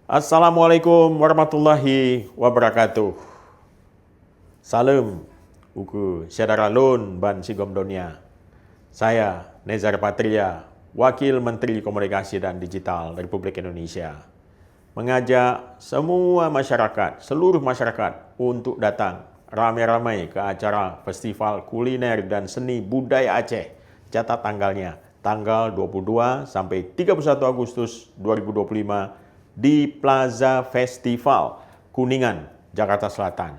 Assalamualaikum warahmatullahi wabarakatuh. Salam uku saudara lun ban sigom dunia. Saya Nezar Patria, Wakil Menteri Komunikasi dan Digital Republik Indonesia, mengajak semua masyarakat, seluruh masyarakat untuk datang ramai-ramai ke acara Festival Kuliner dan Seni Budaya Aceh. Catat tanggalnya, tanggal 22 sampai 31 Agustus 2025 di Plaza Festival Kuningan, Jakarta Selatan.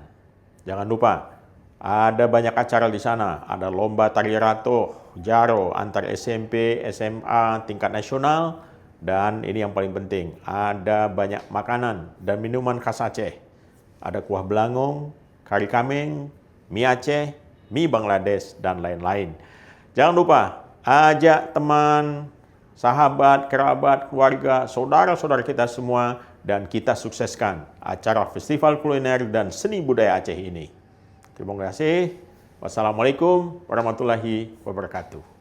Jangan lupa, ada banyak acara di sana. Ada lomba tari ratuh, jaro antar SMP, SMA, tingkat nasional. Dan ini yang paling penting, ada banyak makanan dan minuman khas Aceh. Ada kuah belangong, kari kameng, mie Aceh, mie Bangladesh, dan lain-lain. Jangan lupa, ajak teman, sahabat, kerabat, keluarga, saudara-saudara kita semua, dan kita sukseskan acara Festival Kuliner dan Seni Budaya Aceh ini. Terima kasih. Wassalamualaikum warahmatullahi wabarakatuh.